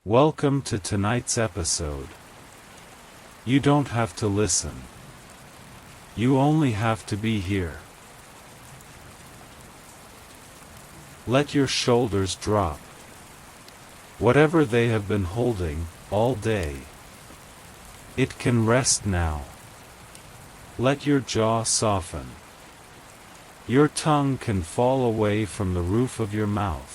Welcome to tonight's episode. You don't have to listen. You only have to be here. Let your shoulders drop. Whatever they have been holding all day, it can rest now. Let your jaw soften. Your tongue can fall away from the roof of your mouth.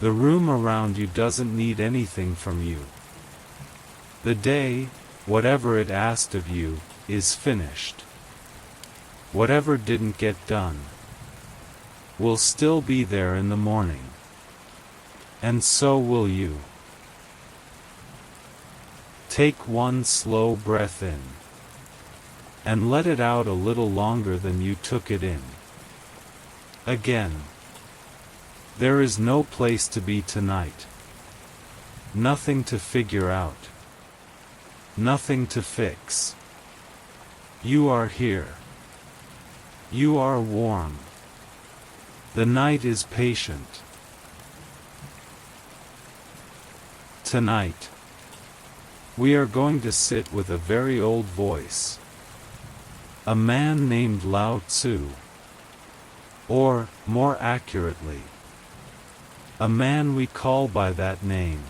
The room around you doesn't need anything from you. The day, whatever it asked of you, is finished. Whatever didn't get done will still be there in the morning. And so will you. Take one slow breath in, and let it out a little longer than you took it in. Again. There is no place to be tonight. Nothing to figure out. Nothing to fix. You are here. You are warm. The night is patient. Tonight, we are going to sit with a very old voice. A man named Lao Tzu. Or, more accurately, a man we call by that name,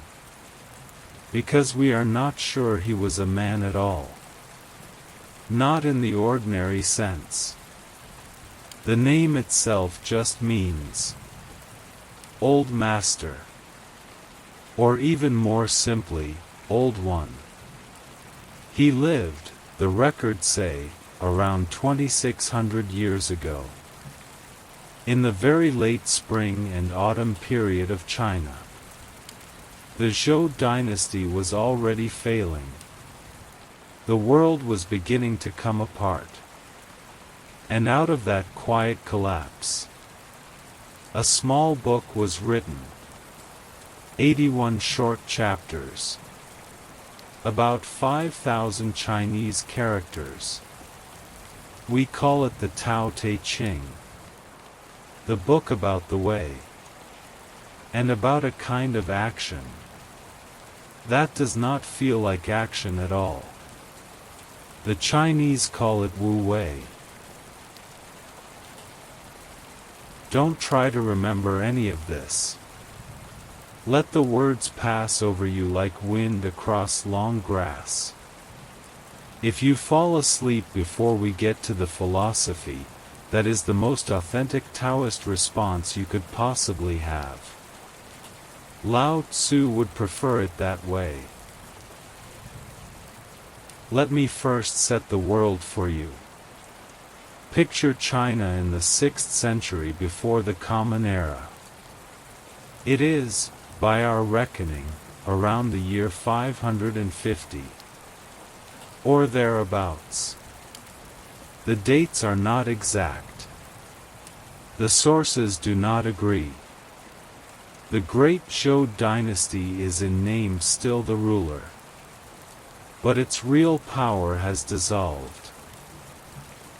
because we are not sure he was a man at all. Not in the ordinary sense. The name itself just means Old Master, or even more simply, Old One. He lived, the records say, around 2600 years ago. In the very late spring and autumn period of China. The Zhou dynasty was already failing. The world was beginning to come apart. And out of that quiet collapse, a small book was written. 81 short chapters. About 5,000 Chinese characters. We call it the Tao Te Ching. The book about the way, and about a kind of action that does not feel like action at all. The Chinese call it Wu Wei. Don't try to remember any of this. Let the words pass over you like wind across long grass. If you fall asleep before we get to the philosophy, that is the most authentic Taoist response you could possibly have. Lao Tzu would prefer it that way. Let me first set the world for you. Picture China in the 6th century before the Common Era. It is, by our reckoning, around the year 550. Or thereabouts. The dates are not exact. The sources do not agree. The great Zhou dynasty is in name still the ruler. But its real power has dissolved.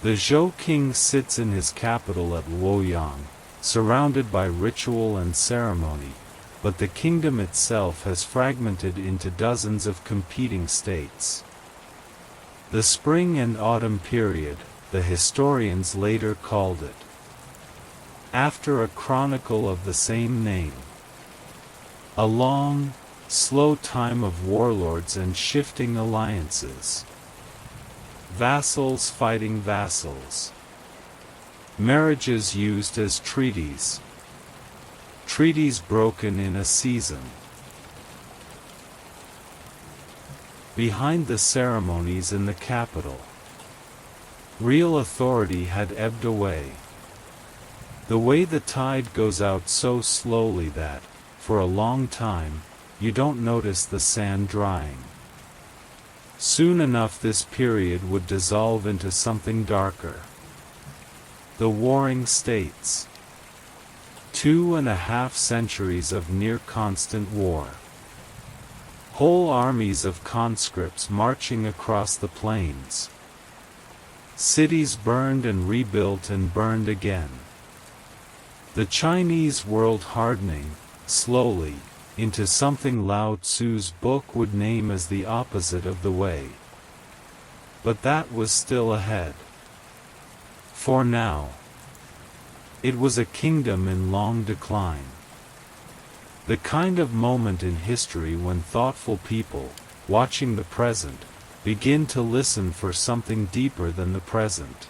The Zhou king sits in his capital at Luoyang, surrounded by ritual and ceremony, but the kingdom itself has fragmented into dozens of competing states. The spring and autumn period, the historians later called it, after a chronicle of the same name. A long, slow time of warlords and shifting alliances. Vassals fighting vassals. Marriages used as treaties. Treaties broken in a season. Behind the ceremonies in the capital, real authority had ebbed away. The way the tide goes out so slowly that, for a long time, you don't notice the sand drying. Soon enough this period would dissolve into something darker. The Warring States. 2.5 centuries of near-constant war. Whole armies of conscripts marching across the plains. Cities burned and rebuilt and burned again. The Chinese world hardening, slowly, into something Lao Tzu's book would name as the opposite of the way. But that was still ahead. For now, it was a kingdom in long decline. The kind of moment in history when thoughtful people, watching the present, begin to listen for something deeper than the present.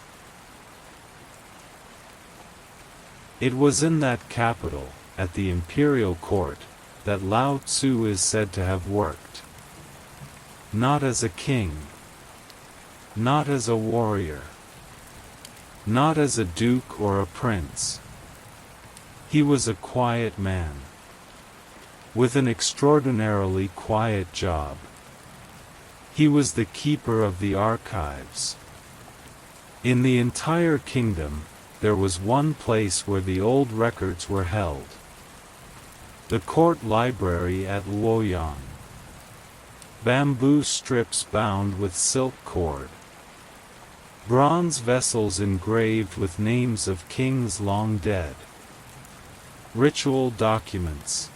It was in that capital, at the imperial court, that Lao Tzu is said to have worked. Not as a king, not as a warrior, not as a duke or a prince. He was a quiet man, with an extraordinarily quiet job. He was the keeper of the archives. In the entire kingdom, there was one place where the old records were held. The court library at Luoyang. Bamboo strips bound with silk cord. Bronze vessels engraved with names of kings long dead. Ritual documents.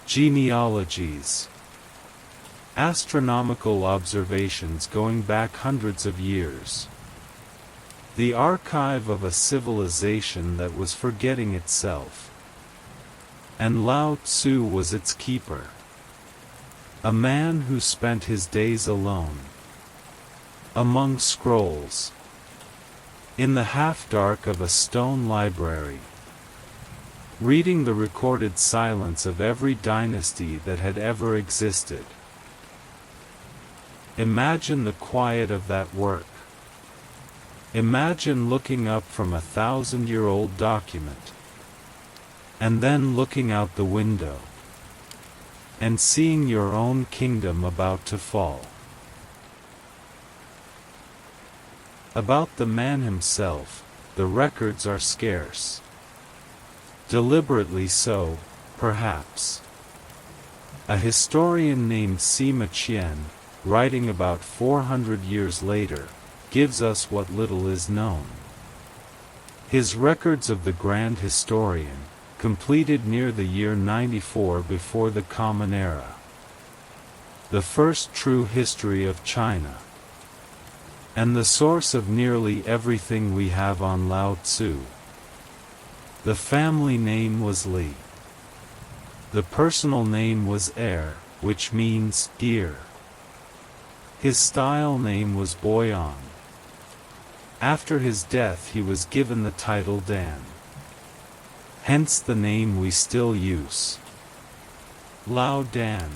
Genealogies. Astronomical observations going back hundreds of years. The archive of a civilization that was forgetting itself. And Lao Tzu was its keeper. A man who spent his days alone, among scrolls, in the half-dark of a stone library, reading the recorded silence of every dynasty that had ever existed. Imagine the quiet of that work. Imagine looking up from 1,000-year-old document, and then looking out the window, and seeing your own kingdom about to fall. About the man himself, the records are scarce. Deliberately so, perhaps. A historian named Sima Qian, writing about 400 years later, gives us what little is known. His records of the Grand Historian, completed near the year 94 before the Common Era. The first true history of China. And the source of nearly everything we have on Lao Tzu. The family name was Li. The personal name was which means ear. His style name was Boyan. After his death he was given the title Dan. Hence the name we still use. Lao Dan.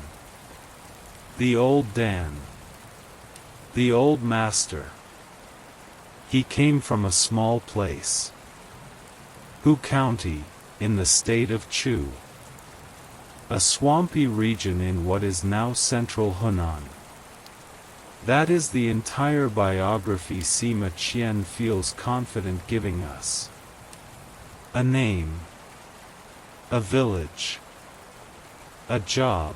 The old Dan. The old master. He came from a small place. Hu County, in the state of Chu. A swampy region in what is now central Hunan. That is the entire biography Sima Qian feels confident giving us. A name. A village. A job.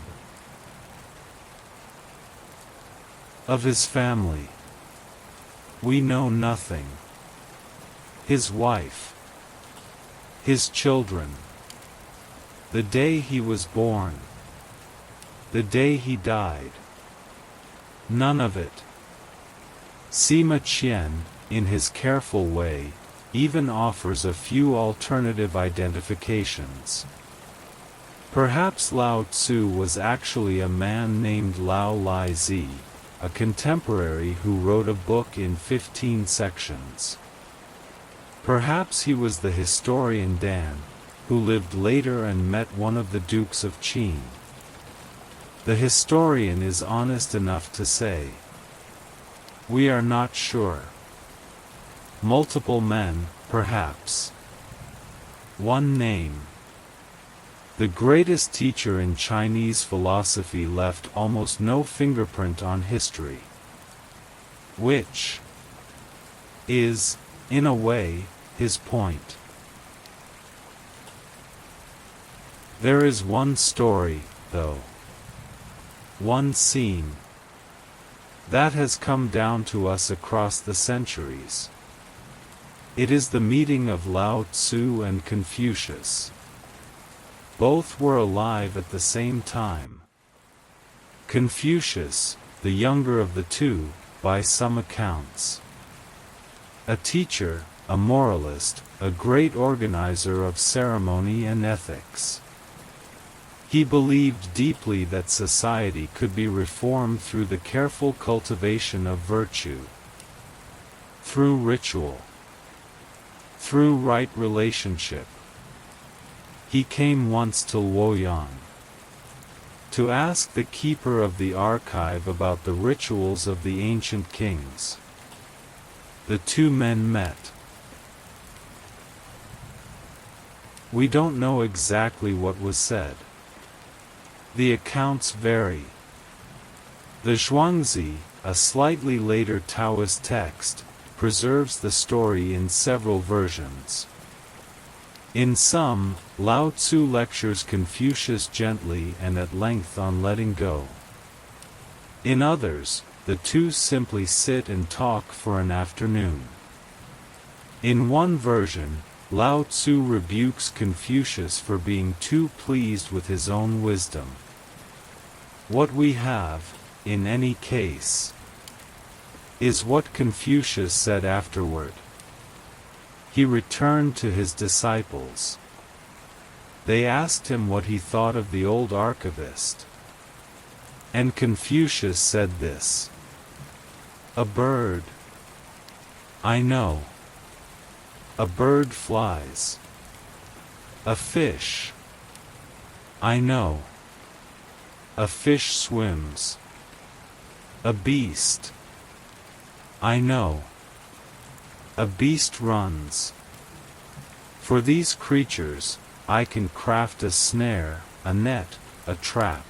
Of his family, we know nothing. His wife. His children. The day he was born. The day he died. None of it. Sima Qian, in his careful way, even offers a few alternative identifications. Perhaps Lao Tzu was actually a man named Lao Lai Zi, a contemporary who wrote a book in 15 sections. Perhaps he was the historian Dan, who lived later and met one of the dukes of Qian. The historian is honest enough to say, "We are not sure. Multiple men, perhaps. One name." The greatest teacher in Chinese philosophy left almost no fingerprint on history. Which is, in a way, his point. There is one story, though. One scene. That has come down to us across the centuries. It is the meeting of Lao Tzu and Confucius. Both were alive at the same time. Confucius, the younger of the two, by some accounts. A teacher, a moralist, a great organizer of ceremony and ethics. He believed deeply that society could be reformed through the careful cultivation of virtue, through ritual, through right relationship. He came once to Luoyang to ask the keeper of the archive about the rituals of the ancient kings. The two men met. We don't know exactly what was said. The accounts vary. The Zhuangzi, a slightly later Taoist text, preserves the story in several versions. In some, Lao Tzu lectures Confucius gently and at length on letting go. In others, the two simply sit and talk for an afternoon. In one version, Lao Tzu rebukes Confucius for being too pleased with his own wisdom. What we have, in any case, is what Confucius said afterward. He returned to his disciples. They asked him what he thought of the old archivist. And Confucius said this: "A bird. I know. A bird flies. A fish. I know. A fish swims. A beast. I know. A beast runs. For these creatures, I can craft a snare, a net, a trap.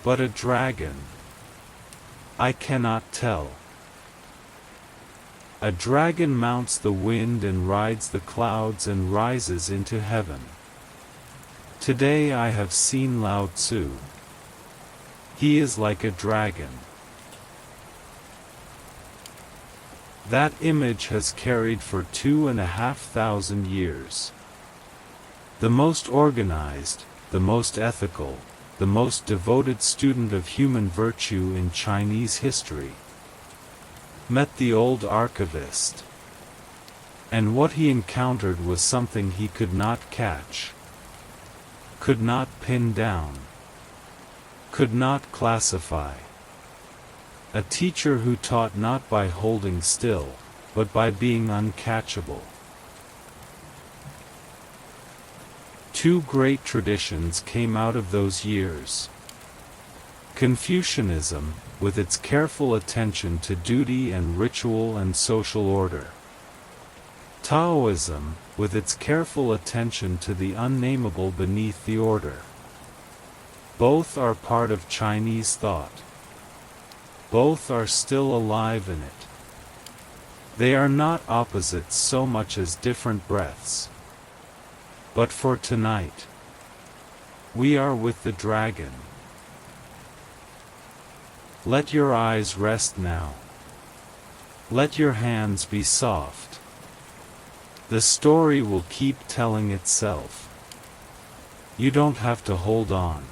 But a dragon, I cannot tell. A dragon mounts the wind and rides the clouds and rises into heaven. Today I have seen Lao Tzu. He is like a dragon." That image has carried for 2,500 years. The most organized, the most ethical, the most devoted student of human virtue in Chinese history met the old archivist. And what he encountered was something he could not catch, could not pin down, could not classify. A teacher who taught not by holding still, but by being uncatchable. Two great traditions came out of those years. Confucianism, with its careful attention to duty and ritual and social order. Taoism, with its careful attention to the unnameable beneath the order. Both are part of Chinese thought. Both are still alive in it. They are not opposites so much as different breaths. But for tonight, we are with the dragon. Let your eyes rest now. Let your hands be soft. The story will keep telling itself. You don't have to hold on.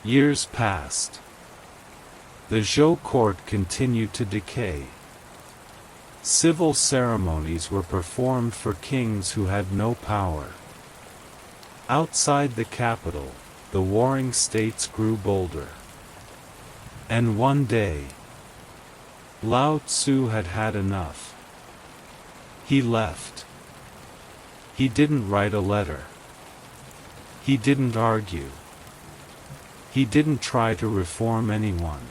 Years passed. The Zhou court continued to decay. Civil ceremonies were performed for kings who had no power. Outside the capital, the warring states grew bolder. And one day, Lao Tzu had had enough. He left. He didn't write a letter. He didn't argue. He didn't try to reform anyone.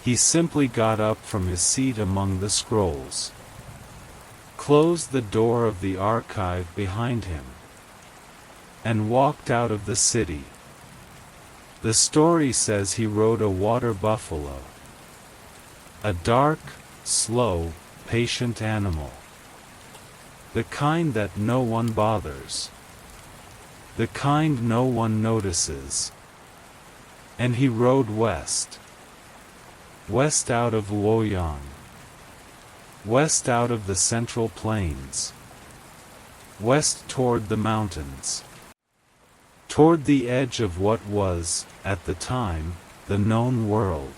He simply got up from his seat among the scrolls, closed the door of the archive behind him, and walked out of the city. The story says he rode a water buffalo, a dark, slow, patient animal, the kind that no one bothers, the kind no one notices. And he rode west. West out of Luoyang. West out of the Central Plains. west toward the mountains. Toward the edge of what was, at the time, the known world.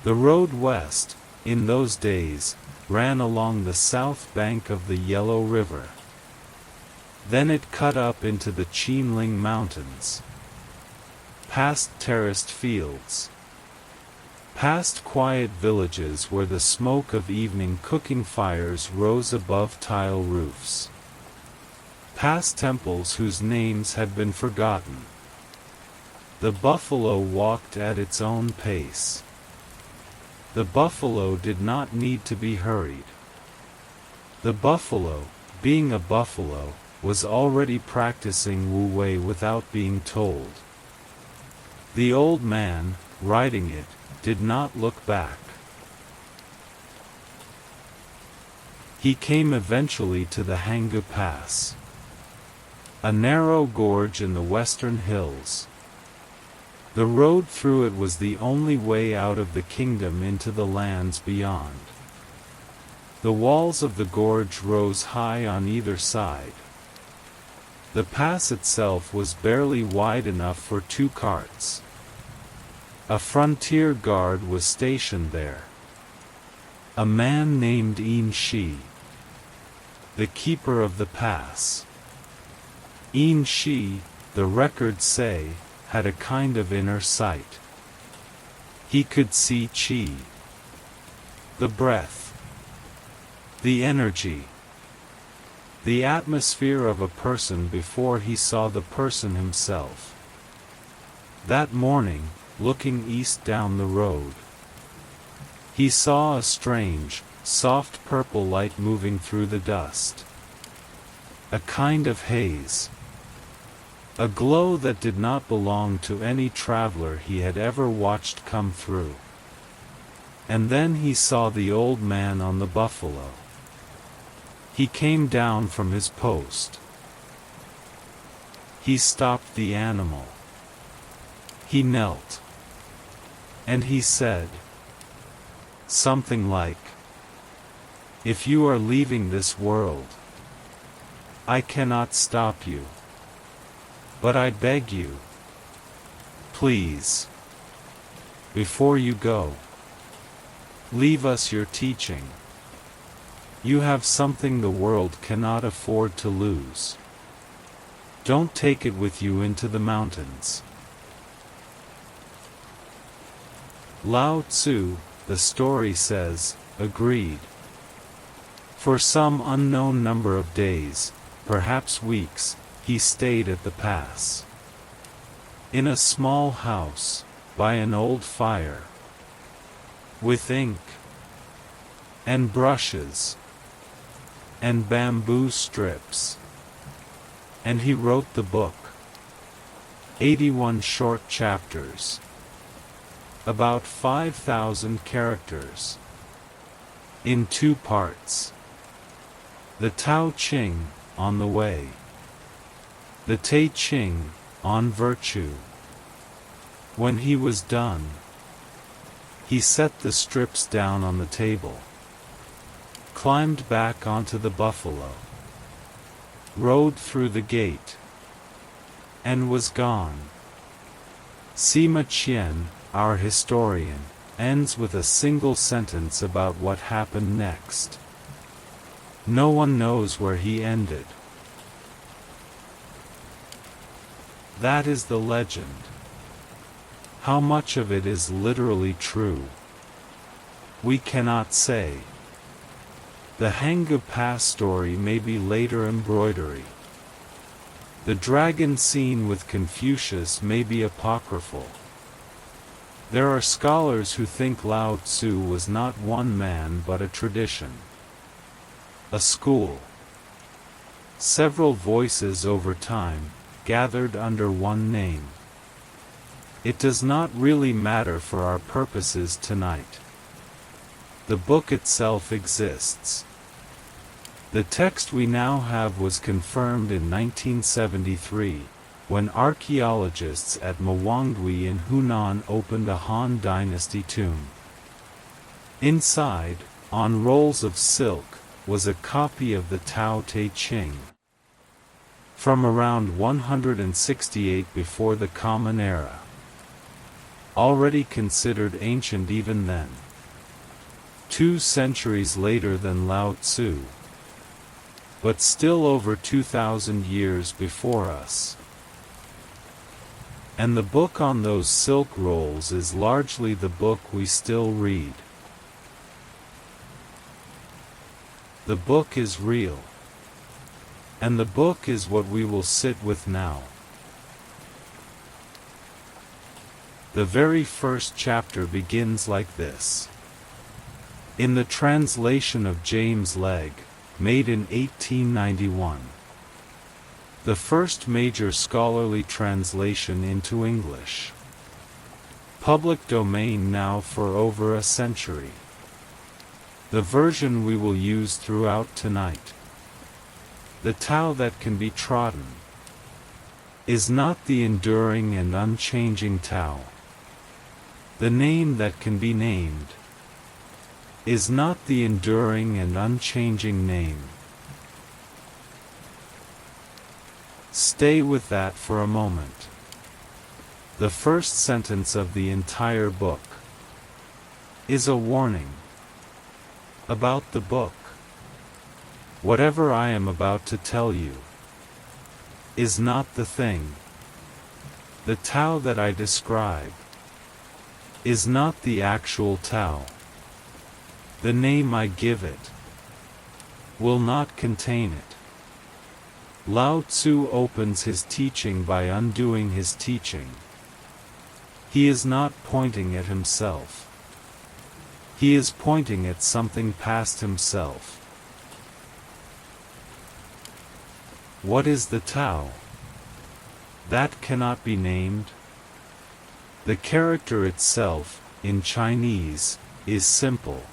The road west, in those days, ran along the south bank of the Yellow River. Then it cut up into the Qian Mountains. Past terraced fields. Past quiet villages where the smoke of evening cooking fires rose above tile roofs. Past temples whose names had been forgotten. The buffalo walked at its own pace. The buffalo did not need to be hurried. The buffalo, being a buffalo, was already practicing Wu Wei without being told. The old man, riding it, did not look back. He came eventually to the Hangu Pass, a narrow gorge in the western hills. The road through it was the only way out of the kingdom into the lands beyond. The walls of the gorge rose high on either side. The pass itself was barely wide enough for 2 carts. A frontier guard was stationed there. A man named Yin Shi, the keeper of the pass. Yin Shi, the records say, had a kind of inner sight. He could see qi, the breath, the energy, the atmosphere of a person before he saw the person himself. That morning, looking east down the road, he saw a strange, soft purple light moving through the dust. A kind of haze. A glow that did not belong to any traveler he had ever watched come through. And then he saw the old man on the buffalo. He came down from his post. He stopped the animal. He knelt. And he said something like, "If you are leaving this world, I cannot stop you. But I beg you, please, before you go, leave us your teaching. You have something the world cannot afford to lose. Don't take it with you into the mountains." Lao Tzu, the story says, agreed. For some unknown number of days, perhaps weeks, he stayed at the pass. In a small house, by an old fire. With ink, and brushes, and bamboo strips. And he wrote the book. 81 short chapters. About 5,000 characters. In 2 parts. The Tao Te Ching, on the way. The Te Ching, on virtue. When he was done, he set the strips down on the table, climbed back onto the buffalo, rode through the gate, and was gone. Sima Qian, our historian, ends with a single sentence about what happened next. No one knows where he ended. That is the legend. How much of it is literally true? We cannot say. The Hangu Pass story may be later embroidery. The dragon scene with Confucius may be apocryphal. There are scholars who think Lao Tzu was not one man but a tradition. A school. Several voices over time, gathered under one name. It does not really matter for our purposes tonight. The book itself exists. The text we now have was confirmed in 1973, when archaeologists at Mawangui in Hunan opened a Han Dynasty tomb. Inside, on rolls of silk, was a copy of the Tao Te Ching. From around 168 before the Common Era. Already considered ancient even then. 2 centuries later than Lao Tzu. But still over 2,000 years before us. And the book on those silk rolls is largely the book we still read. The book is real. And the book is what we will sit with now. The very first chapter begins like this. In the translation of James Legge, made in 1891. The first major scholarly translation into English. Public domain now for over a century. The version we will use throughout tonight. The Tao that can be trodden is not the enduring and unchanging Tao. The name that can be named is not the enduring and unchanging name. Stay with that for a moment. The first sentence of the entire book is a warning about the book. Whatever I am about to tell you is not the thing. The Tao that I describe is not the actual Tao. The name I give it will not contain it. Lao Tzu opens his teaching by undoing his teaching. He is not pointing at himself. He is pointing at something past himself. What is the Tao? That cannot be named. The character itself, in Chinese, is simple.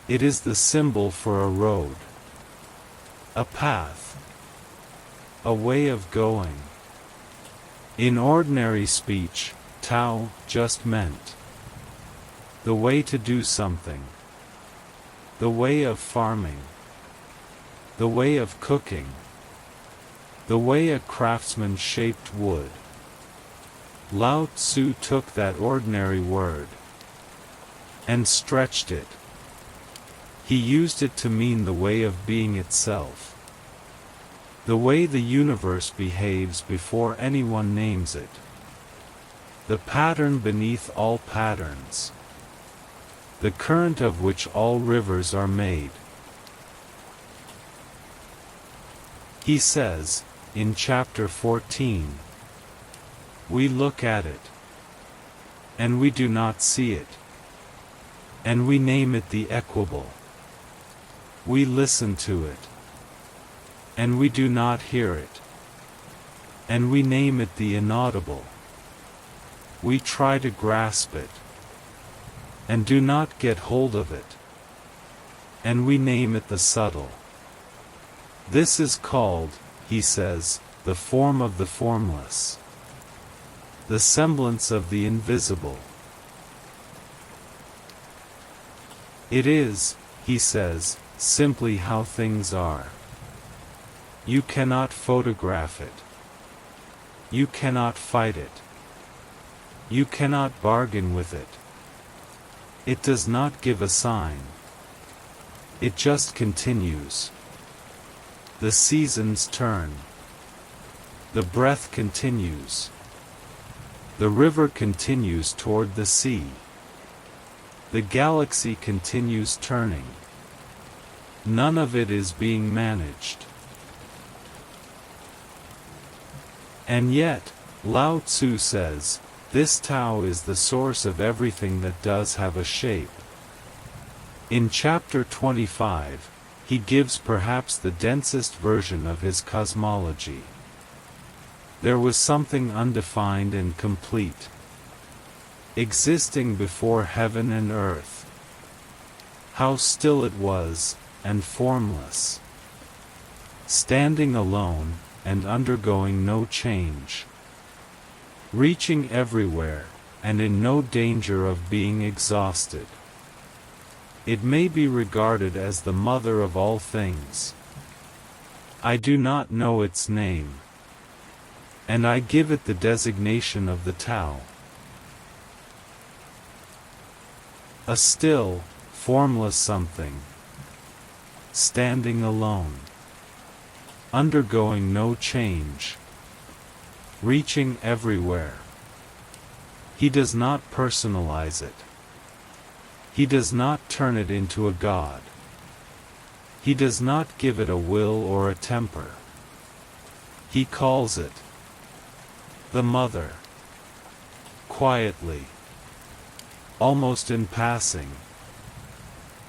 It is the symbol for a road, a path, a way of going. In ordinary speech, Tao just meant the way to do something, the way of farming, the way of cooking, the way a craftsman shaped wood. Lao Tzu took that ordinary word and stretched it. He used it to mean the way of being itself. The way the universe behaves before anyone names it. The pattern beneath all patterns. The current of which all rivers are made. He says, in chapter 14, we look at it, and we do not see it, and we name it the equable. We listen to it, and we do not hear it, and we name it the inaudible. We try to grasp it, and do not get hold of it, and we name it the subtle. This is called, he says, the form of the formless, the semblance of the invisible. It is, he says, simply how things are. You cannot photograph it. You cannot fight it. You cannot bargain with it. It does not give a sign. It just continues. The seasons turn. The breath continues. The river continues toward the sea. The galaxy continues turning. None of it is being managed. And yet, Lao Tzu says, this Tao is the source of everything that does have a shape. In chapter 25, he gives perhaps the densest version of his cosmology. There was something undefined and complete, existing before heaven and earth. How still it was, and formless. Standing alone, and undergoing no change. Reaching everywhere, and in no danger of being exhausted. It may be regarded as the mother of all things. I do not know its name, and I give it the designation of the Tao. A still, formless something, standing alone, undergoing no change, reaching everywhere. He does not personalize it. He does not turn it into a god. He does not give it a will or a temper. He calls it the Mother, quietly, almost in passing,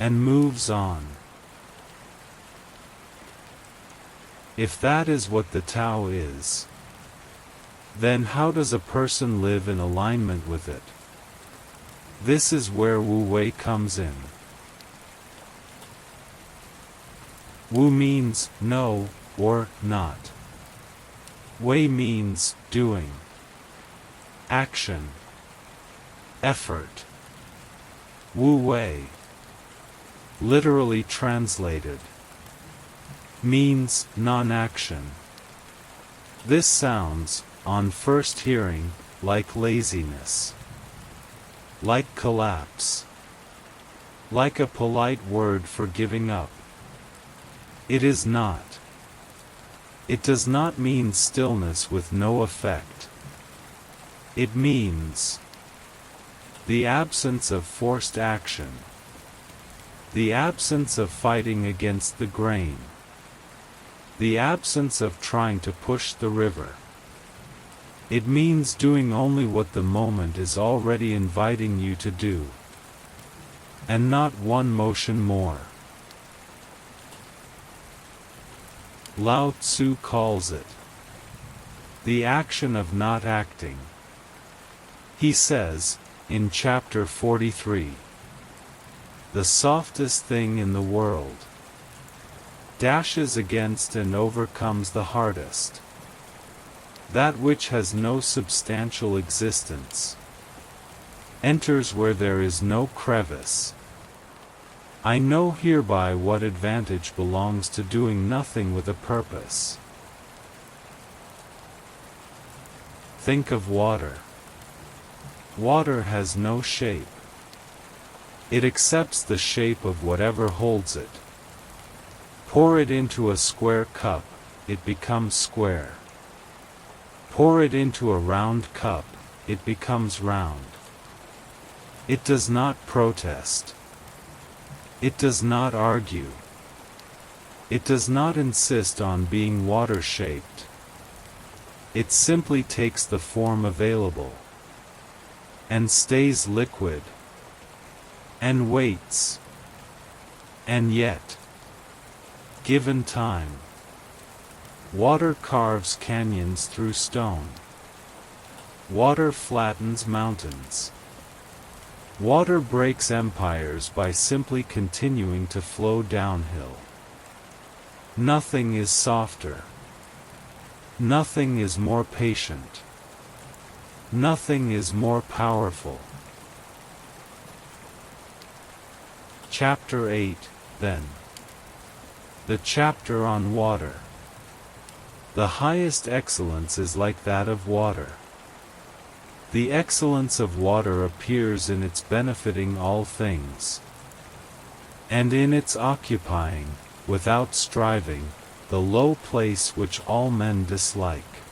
and moves on. If that is what the Tao is, then how does a person live in alignment with it? This is where Wu Wei comes in. Wu means no, or not. Wei means doing, action, effort. Wu Wei, literally translated, means non-action. This sounds, on first hearing, like laziness, like collapse, like a polite word for giving up. It is not. It does not mean stillness with no effect. It means the absence of forced action, the absence of fighting against the grain, the absence of trying to push the river. It means doing only what the moment is already inviting you to do, and not one motion more. Lao Tzu calls it the action of not acting. He says, in chapter 43, the softest thing in the world dashes against and overcomes the hardest. That which has no substantial existence enters where there is no crevice. I know hereby what advantage belongs to doing nothing with a purpose. Think of water. Water has no shape. It accepts the shape of whatever holds it. Pour it into a square cup, it becomes square. Pour it into a round cup, it becomes round. It does not protest. It does not argue. It does not insist on being water-shaped. It simply takes the form available, and stays liquid, and waits. And yet, given time, water carves canyons through stone. Water flattens mountains. Water breaks empires by simply continuing to flow downhill. Nothing is softer. Nothing is more patient. Nothing is more powerful. Chapter 8, then. The chapter on water. The highest excellence is like that of water. The excellence of water appears in its benefiting all things, and in its occupying, without striving, the low place which all men dislike.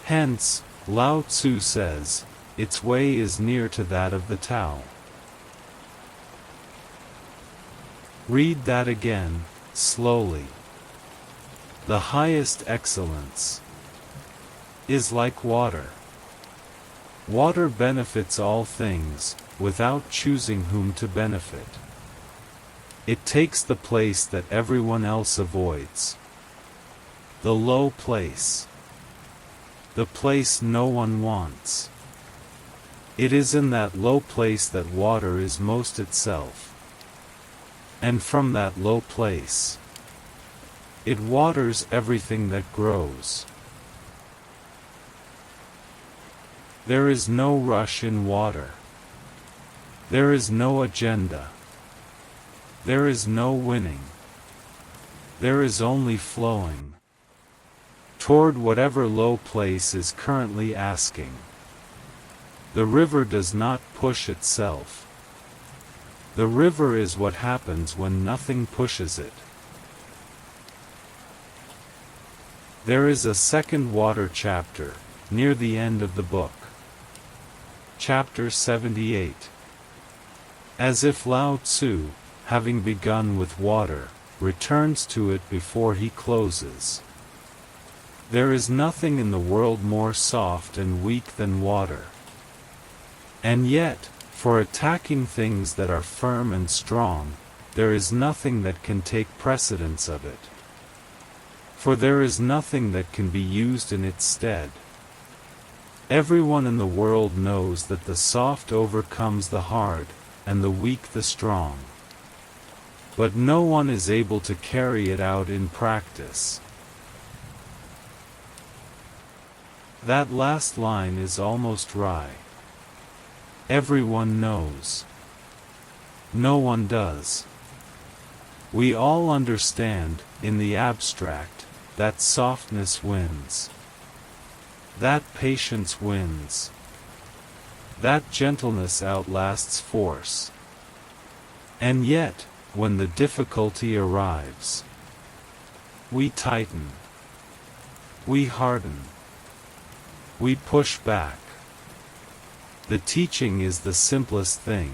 Hence, Lao Tzu says, its way is near to that of the Tao. Read that again, slowly. The highest excellence is like water. Water benefits all things, without choosing whom to benefit. It takes the place that everyone else avoids. The low place. The place no one wants. It is in that low place that water is most itself. And from that low place, it waters everything that grows. There is no rush in water. There is no agenda. There is no winning. There is only flowing toward whatever low place is currently asking. The river does not push itself. The river is what happens when nothing pushes it. There is a second water chapter, near the end of the book. Chapter 78. As if Lao Tzu, having begun with water, returns to it before he closes. There is nothing in the world more soft and weak than water. And yet, for attacking things that are firm and strong, there is nothing that can take precedence of it. For there is nothing that can be used in its stead. Everyone in the world knows that the soft overcomes the hard, and the weak the strong. But no one is able to carry it out in practice. That last line is almost wry. Everyone knows. No one does. We all understand, in the abstract, that softness wins. That patience wins. That gentleness outlasts force. And yet, when the difficulty arrives, we tighten. We harden. We push back. The teaching is the simplest thing.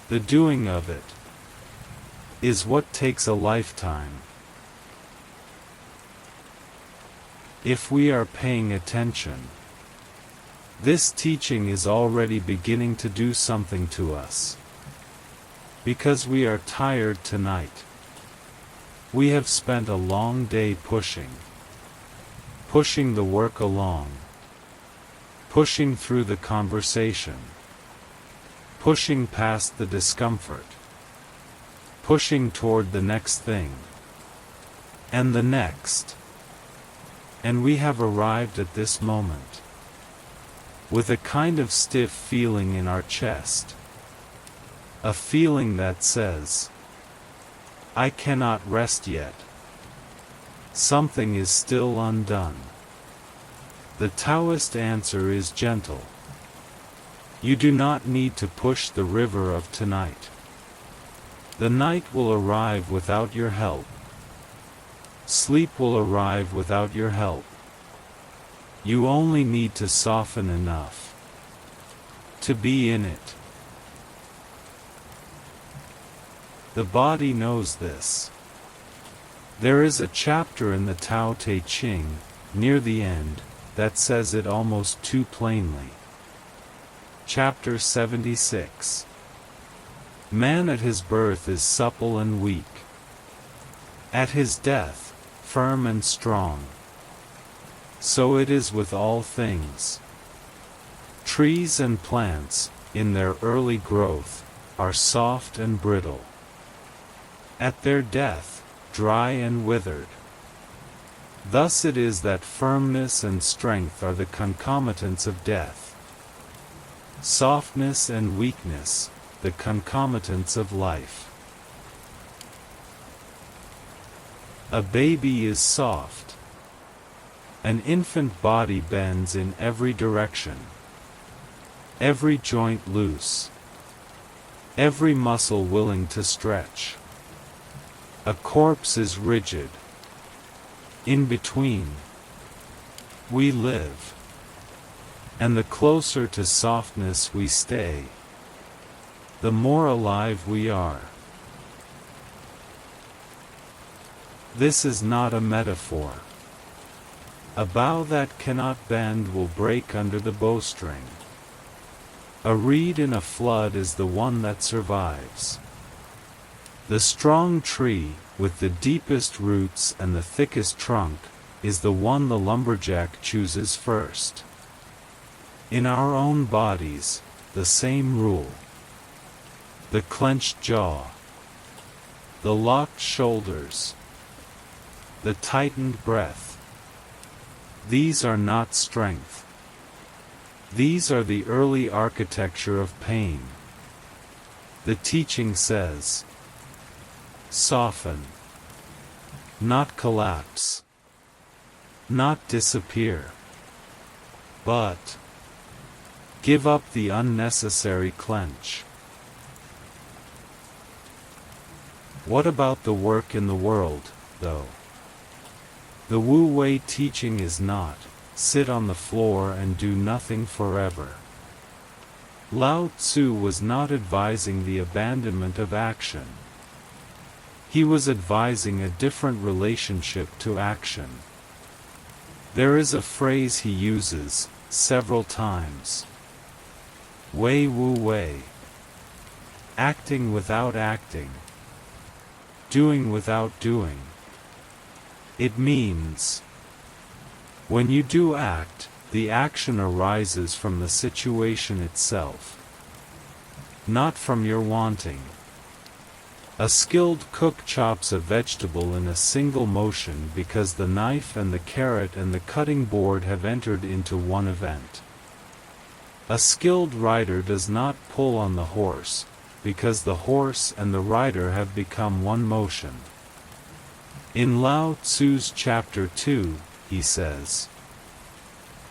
The doing of it is what takes a lifetime. If we are paying attention, this teaching is already beginning to do something to us. Because we are tired tonight. We have spent a long day pushing the work along. Pushing through the conversation. Pushing past the discomfort. Pushing toward the next thing. And the next. And we have arrived at this moment. With a kind of stiff feeling in our chest. A feeling that says, I cannot rest yet. Something is still undone. The Taoist answer is gentle. You do not need to push the river of tonight. The night will arrive without your help. Sleep will arrive without your help. You only need to soften enough to be in it. The body knows this. There is a chapter in the Tao Te Ching, near the end, that says it almost too plainly. Chapter 76. Man at his birth is supple and weak. At his death, firm and strong. So it is with all things. Trees and plants, in their early growth, are soft and brittle. At their death, dry and withered. Thus it is that firmness and strength are the concomitants of death. Softness and weakness, the concomitants of life. A baby is soft. An infant body bends in every direction. Every joint loose. Every muscle willing to stretch. A corpse is rigid. In between, we live. And the closer to softness we stay, the more alive we are. This is not a metaphor. A bow that cannot bend will break under the bowstring. A reed in a flood is the one that survives. The strong tree, with the deepest roots and the thickest trunk, is the one the lumberjack chooses first. In our own bodies, the same rule. The clenched jaw. The locked shoulders. The tightened breath. These are not strength. These are the early architecture of pain. The teaching says, Soften. Not collapse. Not disappear. But give up the unnecessary clench. What about the work in the world, though? The Wu Wei teaching is not, sit on the floor and do nothing forever. Lao Tzu was not advising the abandonment of action. He was advising a different relationship to action. There is a phrase he uses, several times. Wei Wu Wei. Acting without acting. Doing without doing. It means, when you do act, the action arises from the situation itself, not from your wanting. A skilled cook chops a vegetable in a single motion because the knife and the carrot and the cutting board have entered into one event. A skilled rider does not pull on the horse, because the horse and the rider have become one motion. In Lao Tzu's chapter 2, he says,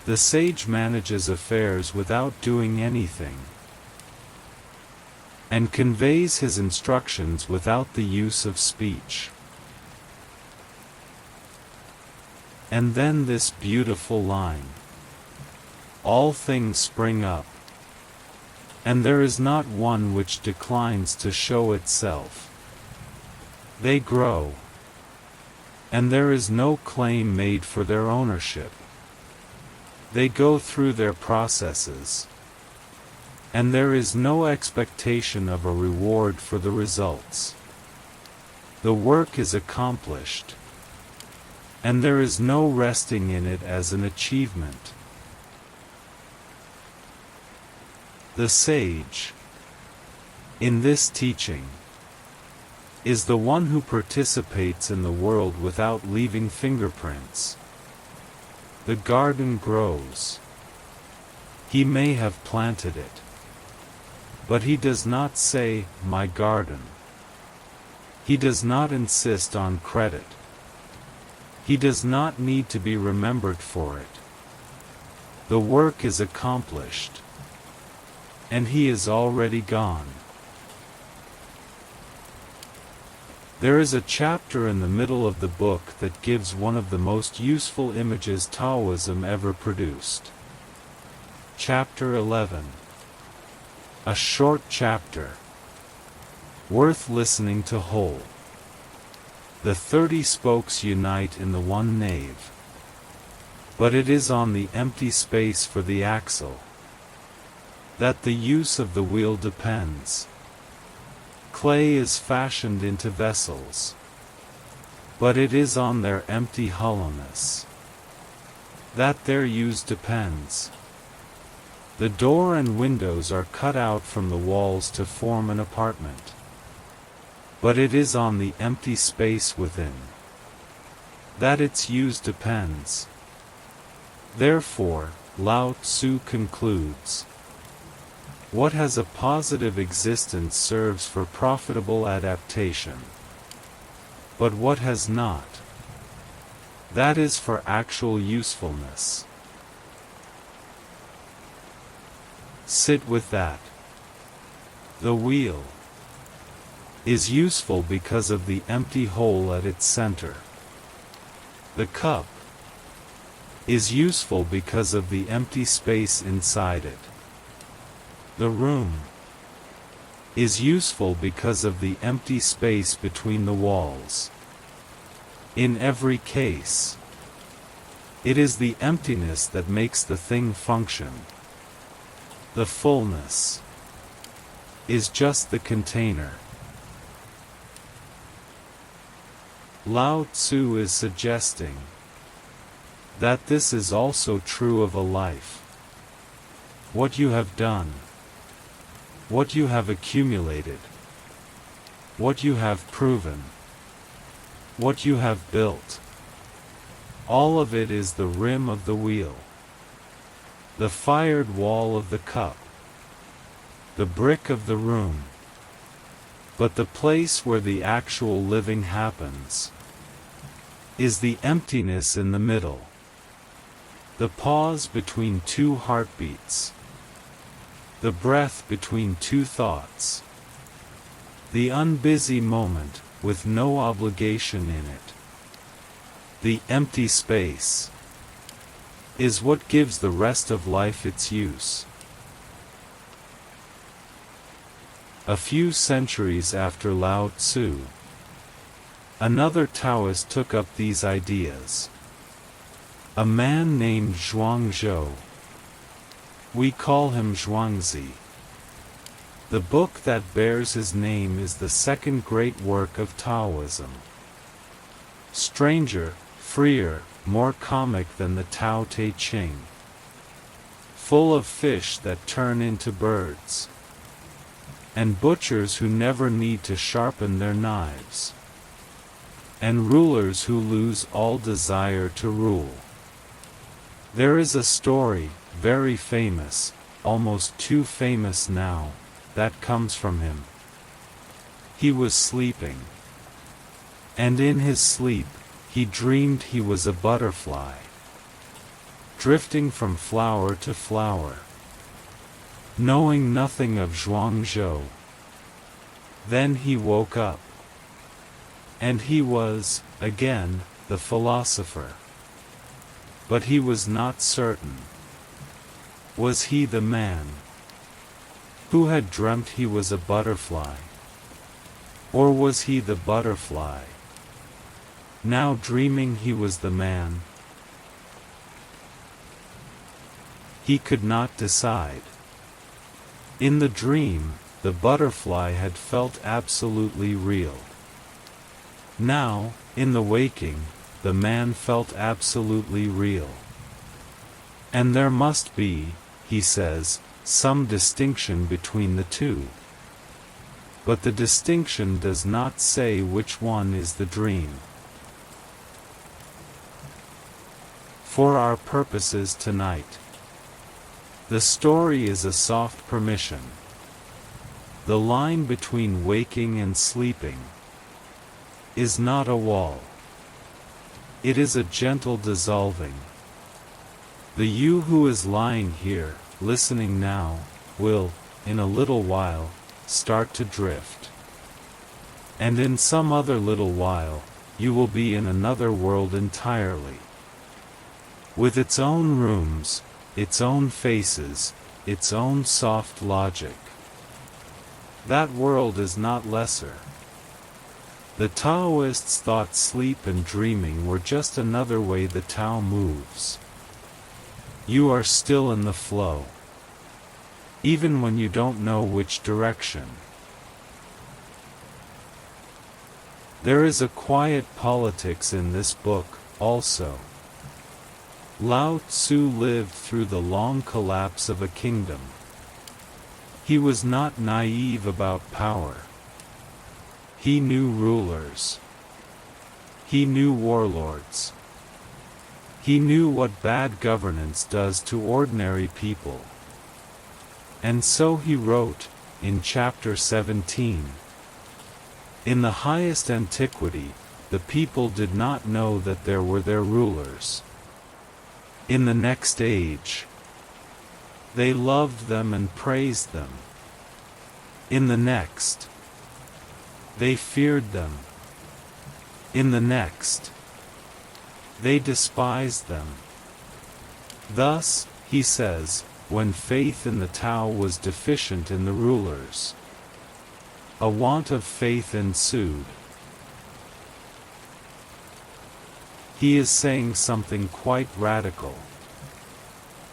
the sage manages affairs without doing anything, and conveys his instructions without the use of speech. And then this beautiful line, all things spring up, and there is not one which declines to show itself. They grow, and there is no claim made for their ownership. They go through their processes, and there is no expectation of a reward for the results. The work is accomplished, and there is no resting in it as an achievement. The sage, in this teaching, is the one who participates in the world without leaving fingerprints. The garden grows. He may have planted it, but he does not say, my garden. He does not insist on credit. He does not need to be remembered for it. The work is accomplished, and he is already gone. There is a chapter in the middle of the book that gives one of the most useful images Taoism ever produced. Chapter 11. A short chapter, worth listening to whole. The 30 spokes unite in the one nave, but it is on the empty space for the axle that the use of the wheel depends. Clay is fashioned into vessels, but it is on their empty hollowness that their use depends. The door and windows are cut out from the walls to form an apartment, but it is on the empty space within that its use depends. Therefore, Lao Tzu concludes, what has a positive existence serves for profitable adaptation, but what has not, that is for actual usefulness. Sit with that. The wheel is useful because of the empty hole at its center. The cup is useful because of the empty space inside it. The room is useful because of the empty space between the walls. In every case, it is the emptiness that makes the thing function. The fullness is just the container. Lao Tzu is suggesting that this is also true of a life. What you have done, what you have accumulated, what you have proven, what you have built, all of it is the rim of the wheel, the fired wall of the cup, the brick of the room, But the place where the actual living happens is the emptiness in the middle. The pause between two heartbeats. The breath between two thoughts. The unbusy moment, with no obligation in it. The empty space is what gives the rest of life its use. A few centuries after Lao Tzu, another Taoist took up these ideas. A man named Zhuangzhou. We call him Zhuangzi. The book that bears his name is the second great work of Taoism. Stranger, freer, more comic than the Tao Te Ching. Full of fish that turn into birds. And butchers who never need to sharpen their knives. And rulers who lose all desire to rule. There is a story, very famous, almost too famous now, that comes from him. He was sleeping. And in his sleep, he dreamed he was a butterfly, drifting from flower to flower, knowing nothing of Zhuangzhou. Then he woke up. And he was, again, the philosopher. But he was not certain. Was he the man who had dreamt he was a butterfly? Or was he the butterfly, now dreaming he was the man? He could not decide. In the dream, the butterfly had felt absolutely real. Now, in the waking, the man felt absolutely real. And there must be, he says, some distinction between the two. But the distinction does not say which one is the dream. For our purposes tonight, the story is a soft permission. The line between waking and sleeping is not a wall. It is a gentle dissolving. The you who is lying here, listening now, will, in a little while, start to drift. And in some other little while, you will be in another world entirely. With its own rooms, its own faces, its own soft logic. That world is not lesser. The Taoists thought sleep and dreaming were just another way the Tao moves. You are still in the flow, even when you don't know which direction. There is a quiet politics in this book, also. Lao Tzu lived through the long collapse of a kingdom. He was not naive about power. He knew rulers. He knew warlords. He knew what bad governance does to ordinary people. And so he wrote, in chapter 17, in the highest antiquity, the people did not know that there were their rulers. In the next age, they loved them and praised them. In the next, they feared them. In the next, they despised them. Thus, he says, when faith in the Tao was deficient in the rulers, a want of faith ensued. He is saying something quite radical.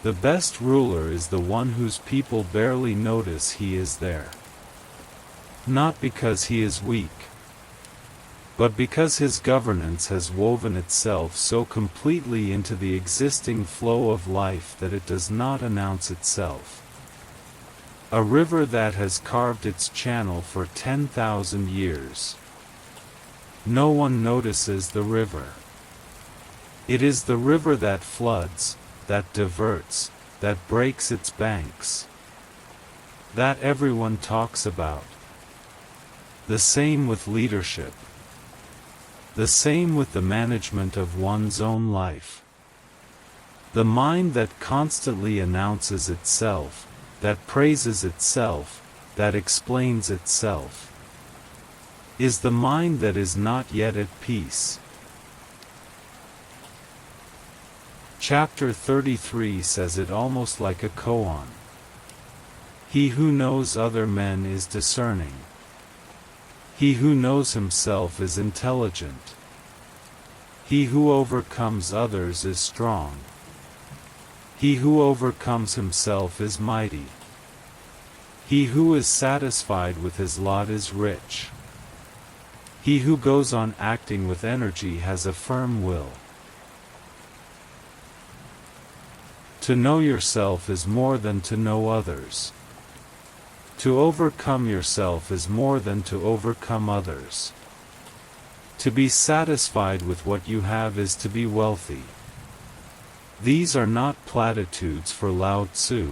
The best ruler is the one whose people barely notice he is there. Not because he is weak, but because his governance has woven itself so completely into the existing flow of life that it does not announce itself. A river that has carved its channel for 10,000 years. No one notices the river. It is the river that floods, that diverts, that breaks its banks, that everyone talks about. The same with leadership. The same with the management of one's own life. The mind that constantly announces itself, that praises itself, that explains itself, is the mind that is not yet at peace. Chapter 33 says it almost like a koan. He who knows other men is discerning. He who knows himself is intelligent. He who overcomes others is strong. He who overcomes himself is mighty. He who is satisfied with his lot is rich. He who goes on acting with energy has a firm will. To know yourself is more than to know others. To overcome yourself is more than to overcome others. To be satisfied with what you have is to be wealthy. These are not platitudes for Lao Tzu.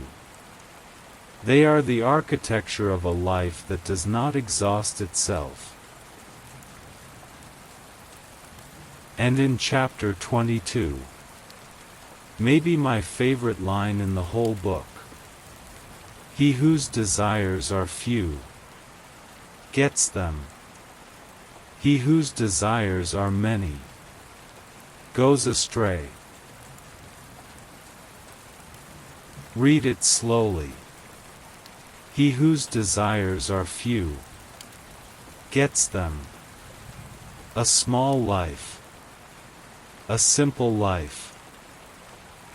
They are the architecture of a life that does not exhaust itself. And in chapter 22, maybe my favorite line in the whole book, he whose desires are few gets them. He whose desires are many goes astray. Read it slowly. He whose desires are few gets them. A small life. A simple life.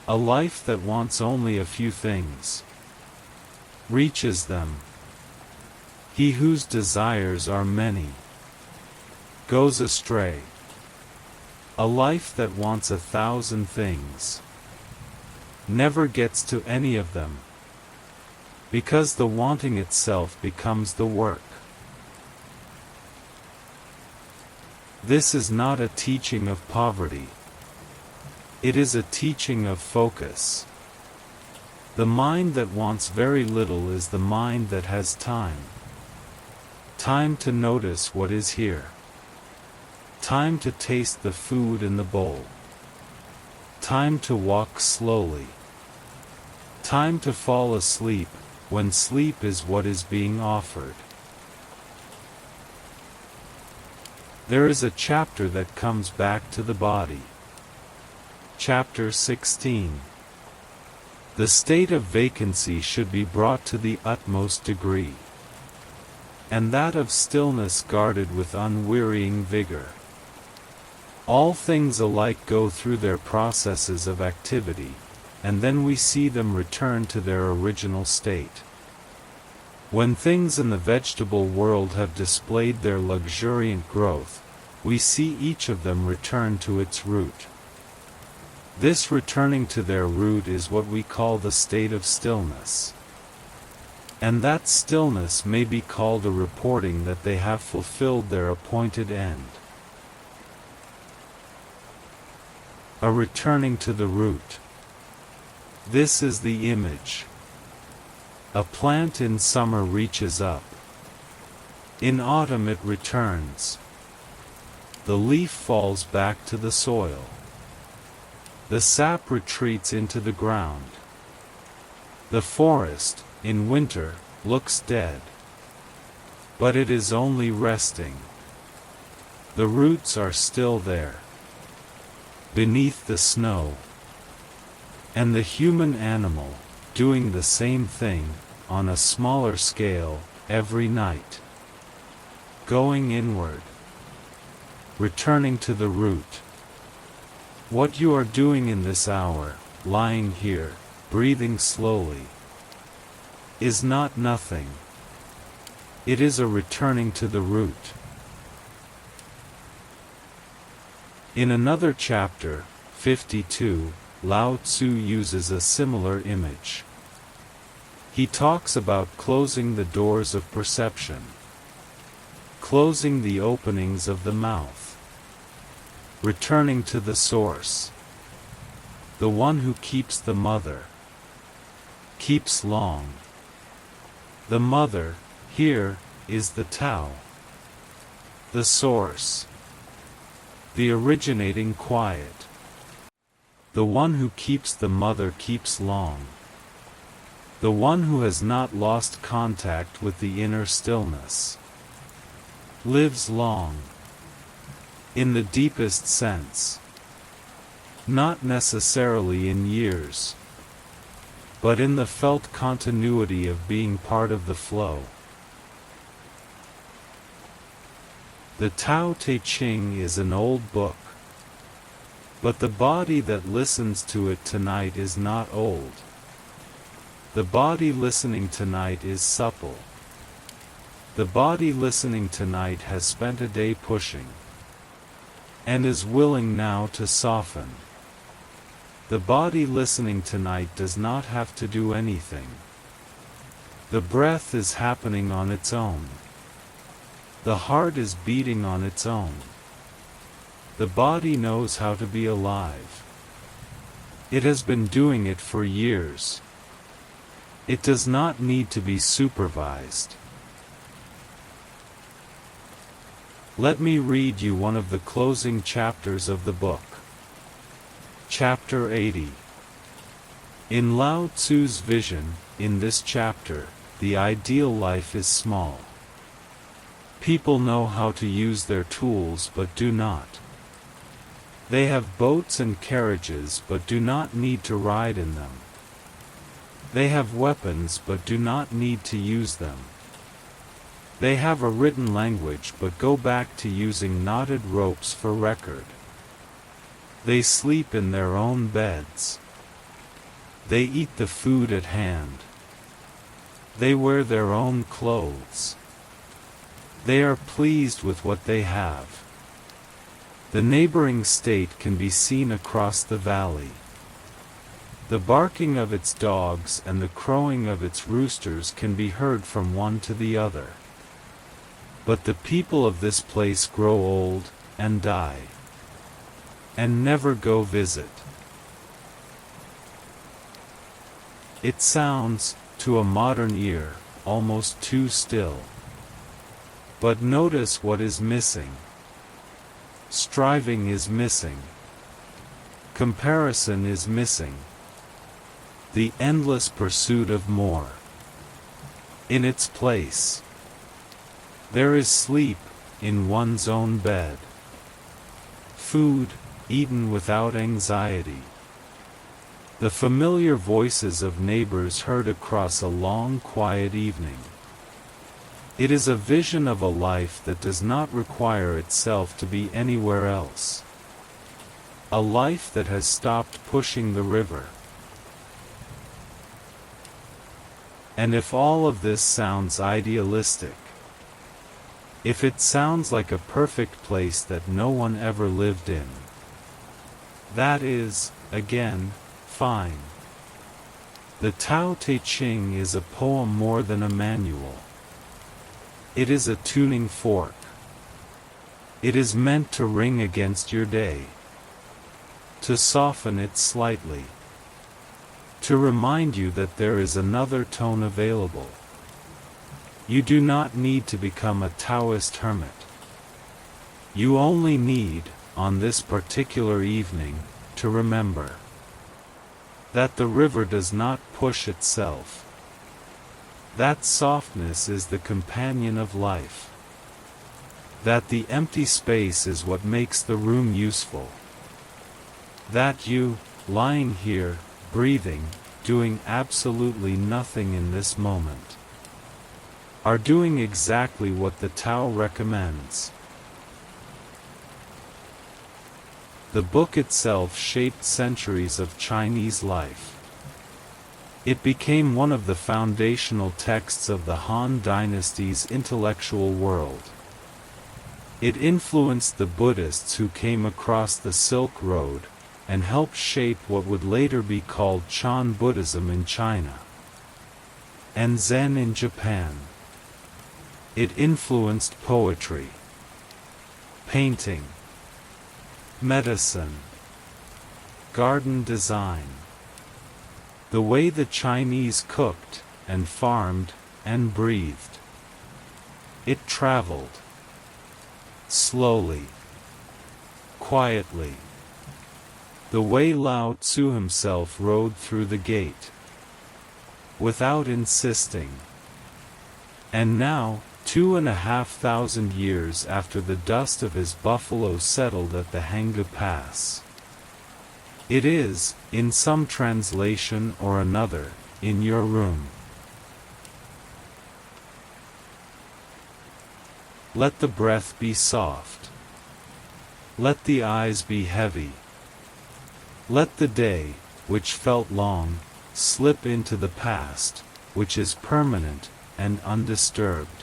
A life that wants only a few things reaches them. He whose desires are many goes astray. A life that wants 1,000 things never gets to any of them, because the wanting itself becomes the work. This is not a teaching of poverty. It is a teaching of focus. The mind that wants very little is the mind that has time. Time to notice what is here. Time to taste the food in the bowl. Time to walk slowly. Time to fall asleep, when sleep is what is being offered. There is a chapter that comes back to the body. Chapter 16. The state of vacancy should be brought to the utmost degree, and that of stillness guarded with unwearying vigor. All things alike go through their processes of activity, and then we see them return to their original state. When things in the vegetable world have displayed their luxuriant growth, we see each of them return to its root. This returning to their root is what we call the state of stillness. And that stillness may be called a reporting that they have fulfilled their appointed end. A returning to the root. This is the image. A plant in summer reaches up. In autumn it returns. The leaf falls back to the soil. The sap retreats into the ground. The forest, in winter, looks dead. But it is only resting. The roots are still there, beneath the snow. And the human animal, doing the same thing, on a smaller scale, every night. Going inward. Returning to the root. What you are doing in this hour, lying here, breathing slowly, is not nothing. It is a returning to the root. In another chapter, 52, Lao Tzu uses a similar image. He talks about closing the doors of perception, closing the openings of the mouth, returning to the source. The one who keeps the mother keeps long. The mother, here, is the Tao. the source, the originating quiet. The one who keeps the mother keeps long. The one who has not lost contact with the inner stillness lives long. In the deepest sense. Not necessarily in years, but in the felt continuity of being part of the flow. The Tao Te Ching is an old book, but the body that listens to it tonight is not old. The body listening tonight is supple. The body listening tonight has spent a day pushing, and is willing now to soften. The body listening tonight does not have to do anything. The breath is happening on its own. The heart is beating on its own. The body knows how to be alive. It has been doing it for years. It does not need to be supervised. Let me read you one of the closing chapters of the book. Chapter 80. In Lao Tzu's vision, in this chapter, the ideal life is small. People know how to use their tools but do not. They have boats and carriages but do not need to ride in them. They have weapons but do not need to use them. They have a written language but go back to using knotted ropes for record. They sleep in their own beds. They eat the food at hand. They wear their own clothes. They are pleased with what they have. The neighboring state can be seen across the valley. The barking of its dogs and the crowing of its roosters can be heard from one to the other. But the people of this place grow old, and die, and never go visit. It sounds, to a modern ear, almost too still. But notice what is missing. Striving is missing. Comparison is missing. The endless pursuit of more. In its place, there is sleep, in one's own bed. Food, eaten without anxiety. The familiar voices of neighbors heard across a long quiet evening. It is a vision of a life that does not require itself to be anywhere else. A life that has stopped pushing the river. And if all of this sounds idealistic, if it sounds like a perfect place that no one ever lived in, that is, again, fine. The Tao Te Ching is a poem more than a manual. It is a tuning fork. It is meant to ring against your day, to soften it slightly, to remind you that there is another tone available. You do not need to become a Taoist hermit. You only need, on this particular evening, to remember that the river does not push itself. That softness is the companion of life. That the empty space is what makes the room useful. That you, lying here, breathing, doing absolutely nothing in this moment, are doing exactly what the Tao recommends. The book itself shaped centuries of Chinese life. It became one of the foundational texts of the Han Dynasty's intellectual world. It influenced the Buddhists who came across the Silk Road, and helped shape what would later be called Chan Buddhism in China, and Zen in Japan. It influenced poetry, painting, medicine, garden design, the way the Chinese cooked, and farmed, and breathed. It traveled, slowly, quietly, the way Lao Tzu himself rode through the gate, without insisting. And now, 2,500 years after the dust of his buffalo settled at the Hangu Pass, it is, in some translation or another, in your room. Let the breath be soft. Let the eyes be heavy. Let the day, which felt long, slip into the past, which is permanent and undisturbed.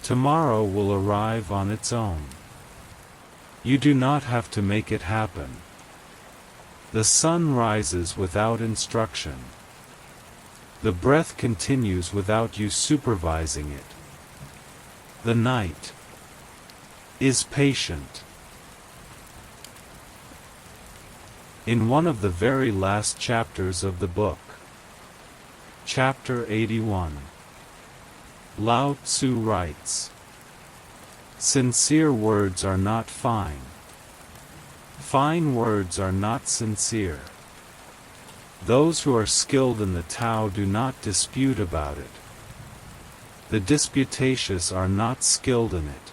Tomorrow will arrive on its own. You do not have to make it happen. The sun rises without instruction. The breath continues without you supervising it. The night is patient. In one of the very last chapters of the book, Chapter 81, Lao Tzu writes, "Sincere words are not fine. Fine words are not sincere. Those who are skilled in the Tao do not dispute about it. The disputatious are not skilled in it.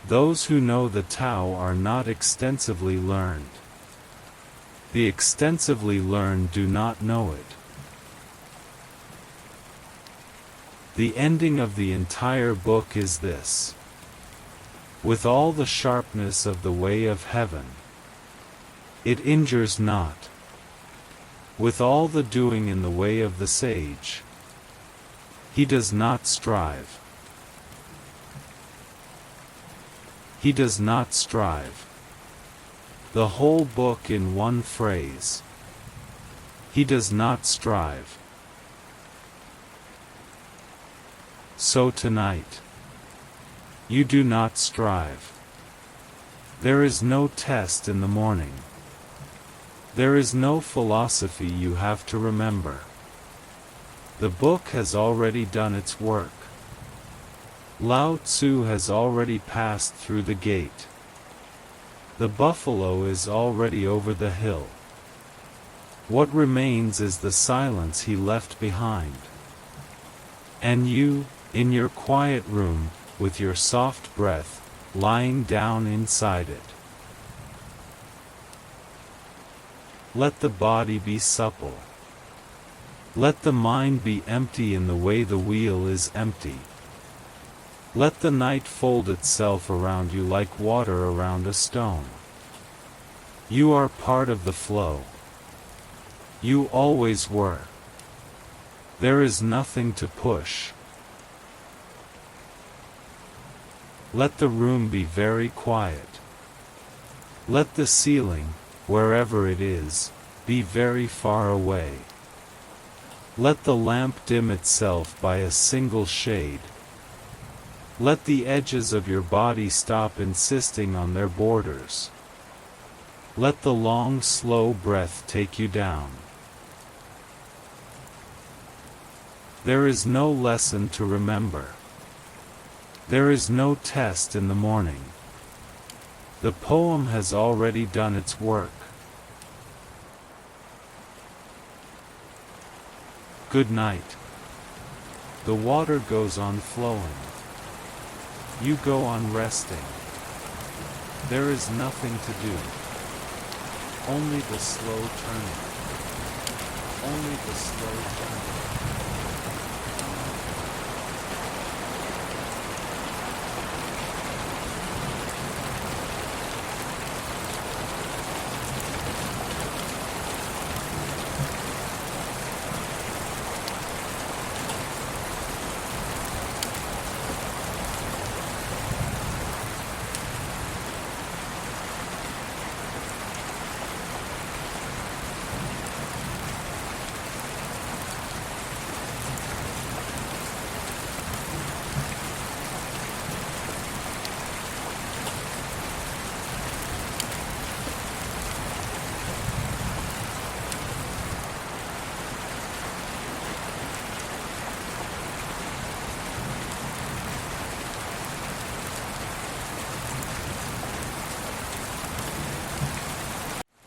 Those who know the Tao are not extensively learned. The extensively learned do not know it." The ending of the entire book is this: "With all the sharpness of the way of heaven, it injures not. With all the doing in the way of the sage, he does not strive. He does not strive." The whole book in one phrase: he does not strive. So tonight, you do not strive. There is no test in the morning. There is no philosophy you have to remember. The book has already done its work. Lao Tzu has already passed through the gate. The buffalo is already over the hill. What remains is the silence he left behind. And you, in your quiet room, with your soft breath, lying down inside it. Let the body be supple. Let the mind be empty in the way the wheel is empty. Let the night fold itself around you like water around a stone. You are part of the flow. You always were. There is nothing to push. Let the room be very quiet. Let the ceiling, wherever it is, be very far away. Let the lamp dim itself by a single shade. Let the edges of your body stop insisting on their borders. Let the long, slow breath take you down. There is no lesson to remember. There is no test in the morning. The poem has already done its work. Good night. The water goes on flowing. You go on resting. There is nothing to do. Only the slow turning. Only the slow turning.